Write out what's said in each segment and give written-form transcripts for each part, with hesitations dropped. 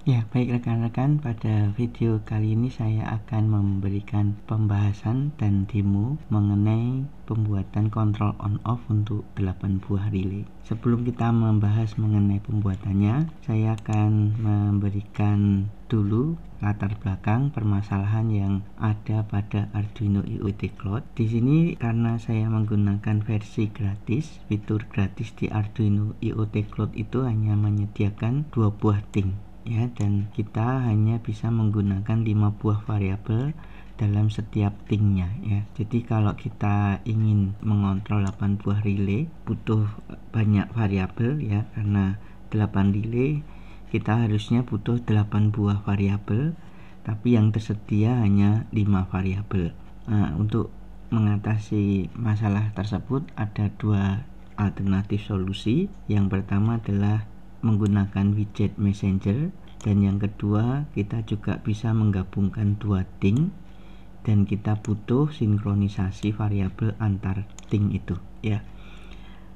Ya, baik rekan-rekan, pada video kali ini saya akan memberikan pembahasan dan demo mengenai pembuatan kontrol on off untuk 8 buah relay. Sebelum kita membahas mengenai pembuatannya, saya akan memberikan dulu latar belakang permasalahan yang ada pada Arduino IoT Cloud. Di sini karena saya menggunakan versi gratis, fitur gratis di Arduino IoT Cloud itu hanya menyediakan 2 buah ting. Ya, dan kita hanya bisa menggunakan 5 buah variabel dalam setiap tingnya ya. Jadi kalau kita ingin mengontrol 8 buah relay butuh banyak variabel ya, karena 8 relay kita harusnya butuh 8 buah variabel, tapi yang tersedia hanya 5 variabel. Nah, untuk mengatasi masalah tersebut ada 2 alternatif solusi. Yang pertama adalah menggunakan widget messenger, dan yang kedua kita juga bisa menggabungkan 2 ting dan kita butuh sinkronisasi variabel antar ting itu ya.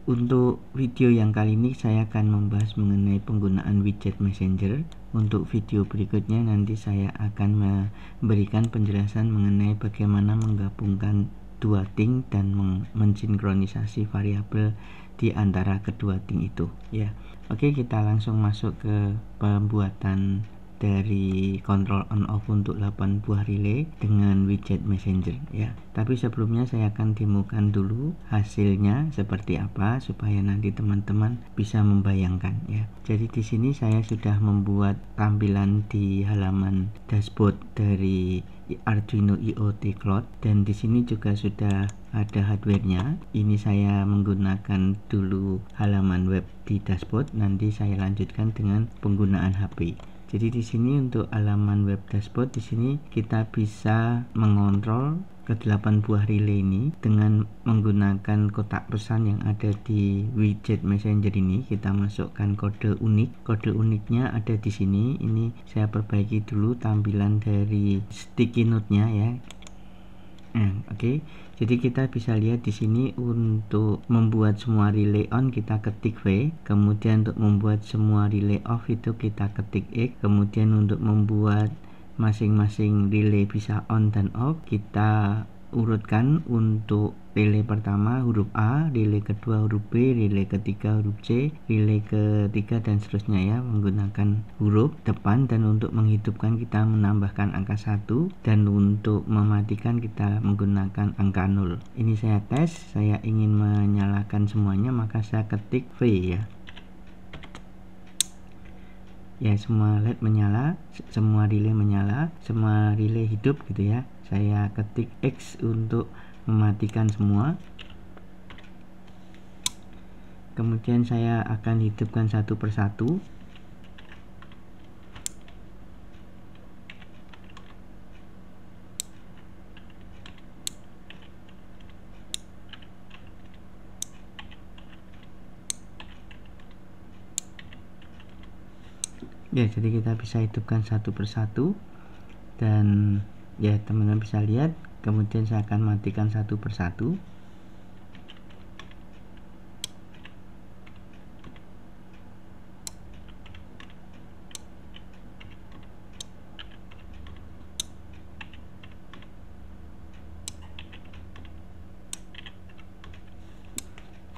Untuk video yang kali ini saya akan membahas mengenai penggunaan widget messenger. Untuk video berikutnya nanti saya akan memberikan penjelasan mengenai bagaimana menggabungkan 2 ting dan mensinkronisasi variabel di antara kedua ting itu ya. Oke, kita langsung masuk ke pembuatan dari kontrol on off untuk 8 buah relay dengan widget messenger ya. Tapi sebelumnya saya akan demokan dulu hasilnya seperti apa supaya nanti teman-teman bisa membayangkan ya. Jadi di sini saya sudah membuat tampilan di halaman dashboard dari Arduino IoT Cloud, dan di sini juga sudah ada hardware-nya. Ini saya menggunakan dulu halaman web di dashboard, nanti saya lanjutkan dengan penggunaan HP. Jadi di sini untuk halaman web dashboard, di sini kita bisa mengontrol ke-8 buah relay ini dengan menggunakan kotak pesan yang ada di widget messenger ini. Kita masukkan kode unik. Kode uniknya ada di sini. Ini saya perbaiki dulu tampilan dari sticky note-nya ya. Oke. Jadi kita bisa lihat di sini untuk membuat semua relay on kita ketik V, kemudian untuk membuat semua relay off itu kita ketik X, kemudian untuk membuat masing-masing relay bisa on dan off kita urutkan. Untuk relay pertama huruf A, relay kedua huruf B, relay ketiga huruf C, relay ketiga dan seterusnya ya, menggunakan huruf depan. Dan untuk menghidupkan kita menambahkan angka 1, dan untuk mematikan kita menggunakan angka 0. Ini saya tes, saya ingin menyalakan semuanya, maka saya ketik V ya. Ya, semua LED menyala, semua relay menyala, semua relay hidup gitu ya. Saya ketik X untuk mematikan semua. Kemudian saya akan hidupkan satu persatu. Ya, jadi kita bisa hidupkan satu persatu, dan ya teman-teman bisa lihat. Kemudian saya akan matikan satu persatu.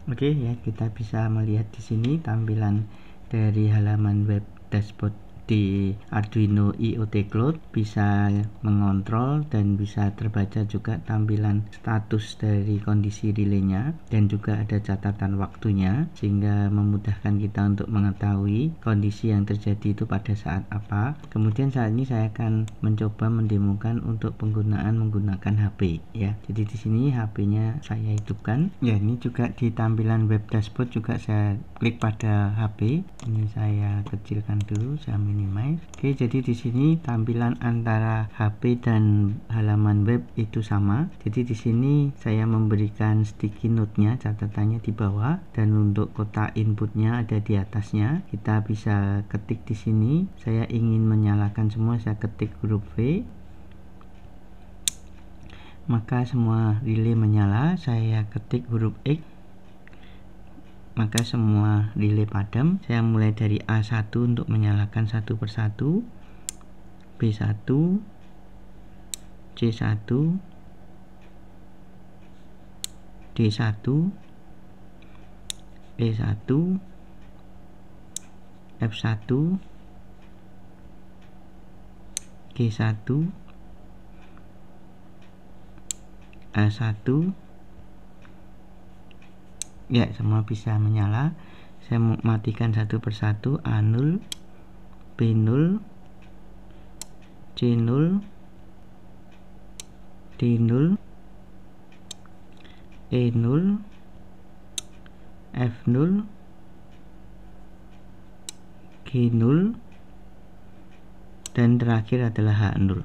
Oke ya, kita bisa melihat di sini tampilan dari halaman web dashboard di Arduino IoT Cloud, bisa mengontrol dan bisa terbaca juga tampilan status dari kondisi relaynya, dan juga ada catatan waktunya sehingga memudahkan kita untuk mengetahui kondisi yang terjadi itu pada saat apa. Kemudian saat ini saya akan mencoba mendemokan untuk menggunakan HP ya. Jadi di sini HP-nya saya hidupkan. Ya, ini juga di tampilan web dashboard juga saya klik pada HP. Ini saya kecilkan dulu, saya minimize. Oke, jadi di sini tampilan antara HP dan halaman web itu sama. Jadi di sini saya memberikan sticky note-nya, catatannya di bawah, dan untuk kotak inputnya ada di atasnya. Kita bisa ketik di sini. Saya ingin menyalakan semua, saya ketik huruf V. Maka semua relay menyala. Saya ketik huruf X. maka semua relay padam. Saya mulai dari A1 untuk menyalakan satu persatu, B1, C1, D1, E1, F1, G1, A1. Ya, semua bisa menyala. Saya matikan satu persatu. A0, B0, C0, D0, E0, F0, G0, dan terakhir adalah H0.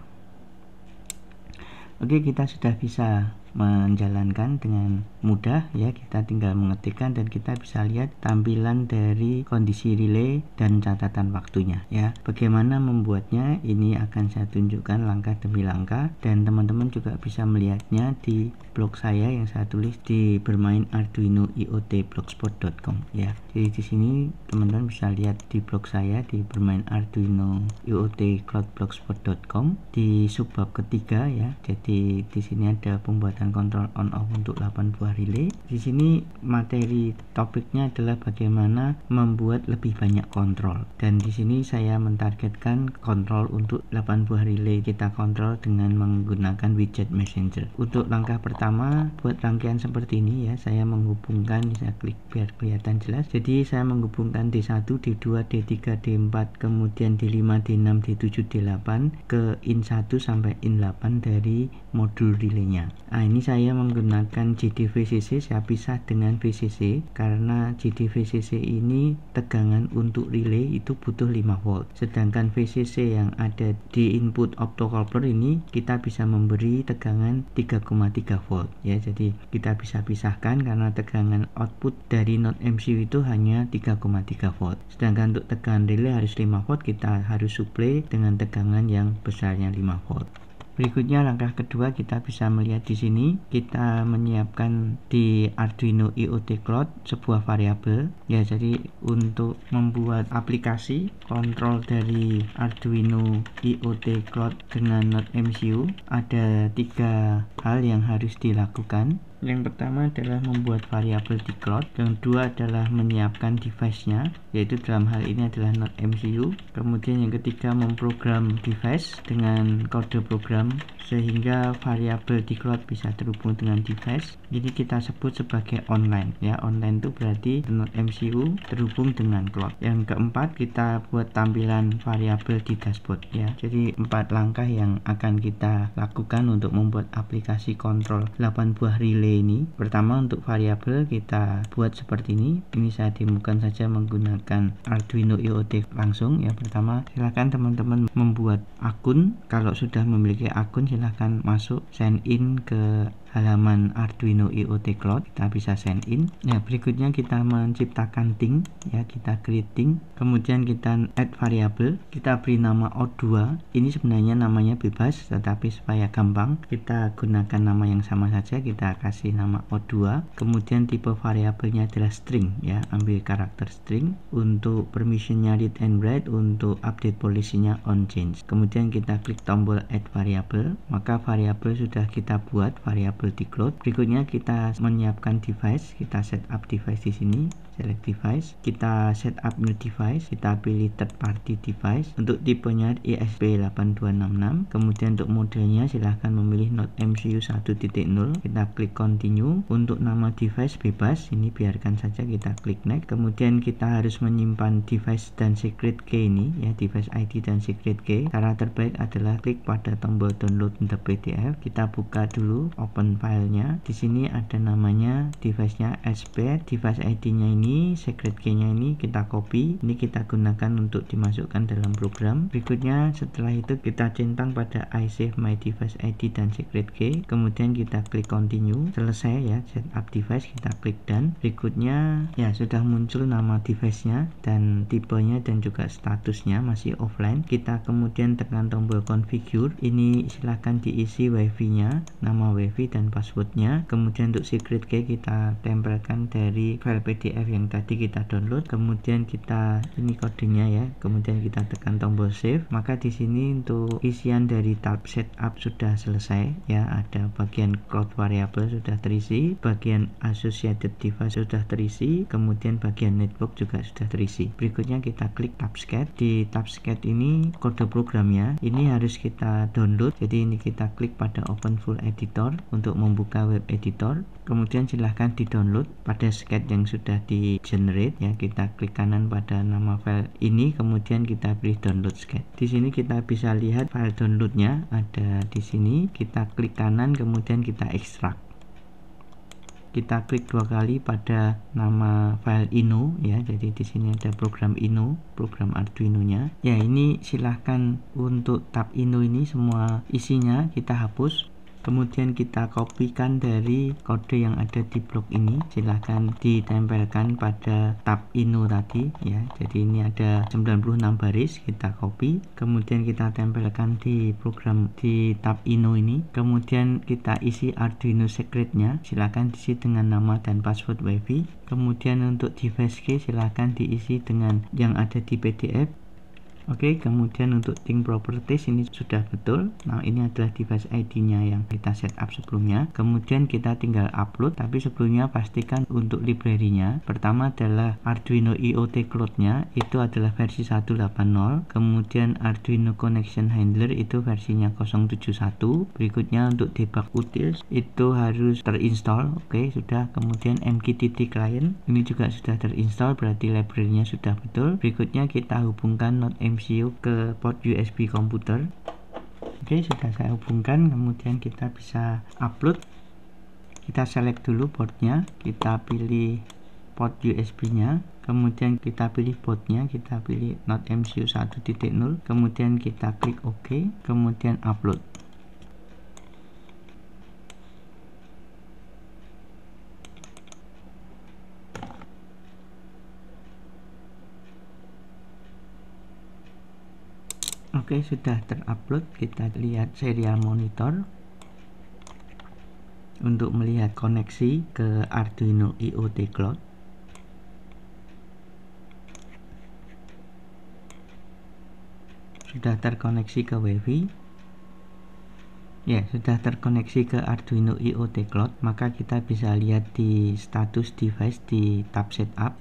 Oke, kita sudah bisa menjalankan dengan mudah ya. Kita tinggal mengetikkan dan kita bisa lihat tampilan dari kondisi relay dan catatan waktunya ya. Bagaimana membuatnya ini akan saya tunjukkan langkah demi langkah, dan teman-teman juga bisa melihatnya di blog saya yang saya tulis di bermain Arduino IoT blogspot.com ya. Jadi di sini teman-teman bisa lihat di blog saya di bermain Arduino IoT cloud blogspot.com di subbab ketiga ya. Jadi di sini ada pembuatan kontrol on off untuk 8 buah relay. Di sini materi topiknya adalah bagaimana membuat lebih banyak kontrol, dan di sini saya mentargetkan kontrol untuk 8 buah relay kita kontrol dengan menggunakan widget messenger. Untuk langkah pertama buat rangkaian seperti ini ya, saya menghubungkan, saya klik biar kelihatan jelas. Jadi saya menghubungkan D1, D2, D3, D4, kemudian D5, D6, D7, D8 ke in1 sampai in8 dari modul relaynya. Nah, ini saya menggunakan JDVCC, saya pisah dengan VCC karena JDVCC ini tegangan untuk relay itu butuh 5 volt. Sedangkan VCC yang ada di input optocoupler ini kita bisa memberi tegangan 3,3 volt ya. Jadi kita bisa pisahkan karena tegangan output dari node MCU itu hanya 3,3 volt. Sedangkan untuk tegangan relay harus 5 volt, kita harus supply dengan tegangan yang besarnya 5 volt. Berikutnya langkah kedua, kita bisa melihat di sini kita menyiapkan di Arduino IoT Cloud sebuah variabel ya. Jadi untuk membuat aplikasi kontrol dari Arduino IoT Cloud dengan node MCU ada 3 hal yang harus dilakukan. Yang pertama adalah membuat variabel di cloud, yang kedua adalah menyiapkan device-nya, yaitu dalam hal ini adalah node MCU. Kemudian yang ketiga memprogram device dengan kode program sehingga variabel di cloud bisa terhubung dengan device. Jadi kita sebut sebagai online ya. Online itu berarti node MCU terhubung dengan cloud. Yang keempat, kita buat tampilan variabel di dashboard ya. Jadi 4 langkah yang akan kita lakukan untuk membuat aplikasi kontrol 8 buah relay ini. Pertama, untuk variabel kita buat seperti ini. Ini saya demokan saja menggunakan Arduino IoT langsung ya. Pertama, silakan teman-teman membuat akun. Kalau sudah memiliki akun, silahkan masuk sign in ke halaman Arduino IoT Cloud, kita bisa sign in. Ya, berikutnya kita menciptakan thing ya, kita create thing. Kemudian kita add variable, kita beri nama O2. Ini sebenarnya namanya bebas, tetapi supaya gampang kita gunakan nama yang sama saja, kita kasih nama O2. Kemudian tipe variabelnya adalah string ya, ambil karakter string. Untuk permissionnya read and write, untuk update policy-nya on change. Kemudian kita klik tombol add variable, maka variabel sudah kita buat, variabel di cloud. Berikutnya kita menyiapkan device, kita setup device di sini, select device, kita setup new device, kita pilih third party device. Untuk tipenya ESP8266. Kemudian untuk modelnya silahkan memilih node MCU 1.0, kita klik continue. Untuk nama device bebas, ini biarkan saja, kita klik next. Kemudian kita harus menyimpan device dan secret key ini ya, device ID dan secret key. Cara terbaik adalah klik pada tombol download the PDF, kita buka dulu, open filenya. Di sini ada namanya device-nya SP, device ID-nya ini, secret key-nya ini kita copy. Ini kita gunakan untuk dimasukkan dalam program. Berikutnya setelah itu kita centang pada I save my device ID dan secret key. Kemudian kita klik continue. Selesai ya setup device, kita klik done. Berikutnya ya sudah muncul nama device-nya dan tipenya dan juga statusnya masih offline. Kita kemudian tekan tombol configure. Ini silahkan diisi wifi-nya, nama wifi dan passwordnya. Kemudian untuk secret key kita tempelkan dari file PDF yang tadi kita download, kemudian kita ini kodenya ya, kemudian kita tekan tombol save. Maka di sini untuk isian dari tab setup sudah selesai ya, ada bagian cloud variable sudah terisi, bagian associated device sudah terisi, kemudian bagian network juga sudah terisi. Berikutnya kita klik tab scat. Di tab scat ini kode programnya ini harus kita download, jadi ini kita klik pada open full editor untuk membuka web editor. Kemudian silahkan di download pada scat yang sudah di generate ya, kita klik kanan pada nama file ini, kemudian kita pilih download scat. Di sini kita bisa lihat file downloadnya ada di sini, kita klik kanan kemudian kita ekstrak. Kita klik 2 kali pada nama file Ino ya, jadi di sini ada program Ino, program Arduino-nya. Ya, ini silahkan untuk tab Ino ini semua isinya kita hapus. Kemudian kita kopikan dari kode yang ada di blok ini, silahkan ditempelkan pada tab Ino tadi ya. Jadi ini ada 96 baris, kita copy, kemudian kita tempelkan di program di tab Ino ini. Kemudian kita isi Arduino secretnya, silahkan diisi dengan nama dan password WiFi. Kemudian untuk device key silahkan diisi dengan yang ada di PDF. Oke, kemudian untuk thing properties ini sudah betul. Nah, ini adalah device ID-nya yang kita setup sebelumnya. Kemudian kita tinggal upload, tapi sebelumnya pastikan untuk library-nya. Pertama adalah Arduino IoT Cloud-nya, itu adalah versi 1.8.0. Kemudian Arduino Connection Handler itu versinya 0.71. Berikutnya untuk debug utils itu harus terinstall. Oke, sudah. Kemudian MQTT client ini juga sudah terinstall, berarti library-nya sudah betul. Berikutnya kita hubungkan Node MCU ke port USB komputer. Oke, sudah saya hubungkan, kemudian kita bisa upload. Kita select dulu portnya, kita pilih port USB nya, kemudian kita pilih bootnya, kita pilih Node MCU 1.0, kemudian kita klik OK, kemudian upload. Oke, sudah terupload. Kita lihat serial monitor untuk melihat koneksi ke Arduino IoT Cloud. Sudah terkoneksi ke WiFi. Ya, sudah terkoneksi ke Arduino IoT Cloud. Maka kita bisa lihat di status device di tab setup.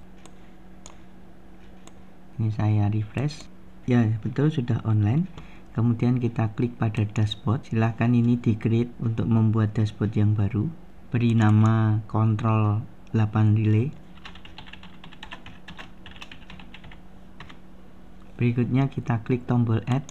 Ini saya refresh. Ya, betul, sudah online. Kemudian kita klik pada dashboard. Silahkan ini di create untuk membuat dashboard yang baru. Beri nama control 8 relay. Berikutnya kita klik tombol add.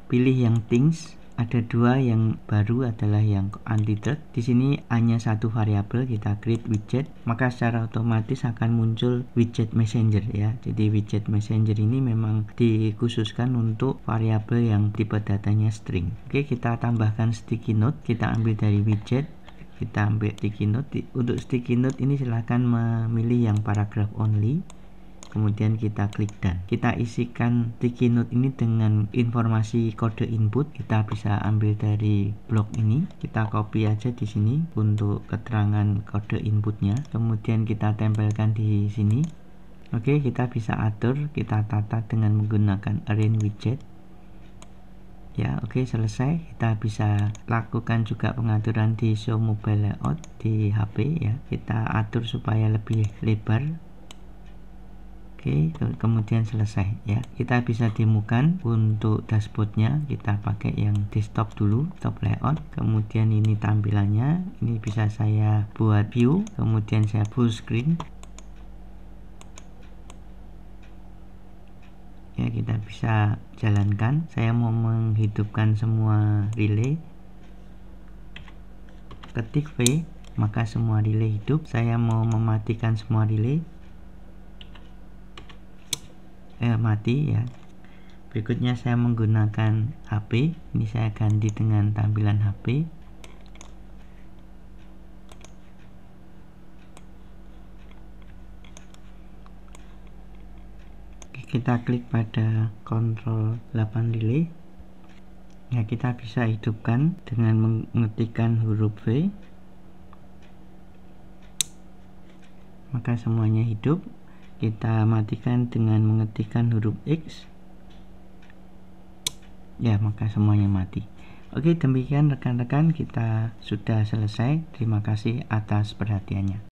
Pilih yang things. Ada dua, yang baru adalah yang untethered. Di sini hanya satu variabel, kita create widget, maka secara otomatis akan muncul widget messenger ya. Jadi widget messenger ini memang dikhususkan untuk variabel yang tipe datanya string. Oke, kita tambahkan sticky note, kita ambil dari widget, kita ambil sticky note. Untuk sticky note ini silahkan memilih yang paragraph only. Kemudian kita klik done. Kita isikan sticky note ini dengan informasi kode input. Kita bisa ambil dari blok ini. Kita copy aja di sini untuk keterangan kode inputnya. Kemudian kita tempelkan di sini. Oke, kita bisa atur, kita tata dengan menggunakan arrange widget. Ya, oke, selesai. Kita bisa lakukan juga pengaturan di show mobile layout di HP ya. Kita atur supaya lebih lebar. Oke, kemudian selesai ya. Kita bisa demokan untuk dashboardnya. Kita pakai yang desktop dulu, top layout. Kemudian ini tampilannya. Ini bisa saya buat view. Kemudian saya full screen. Ya, kita bisa jalankan. Saya mau menghidupkan semua relay. Ketik V, maka semua relay hidup. Saya mau mematikan semua relay. Mati ya. Berikutnya saya menggunakan HP. Ini saya ganti dengan tampilan HP. Kita klik pada control 8 relay. Ya, kita bisa hidupkan dengan mengetikkan huruf V. maka semuanya hidup. Kita matikan dengan mengetikkan huruf X, ya maka semuanya mati. Oke, demikian rekan-rekan, kita sudah selesai. Terima kasih atas perhatiannya.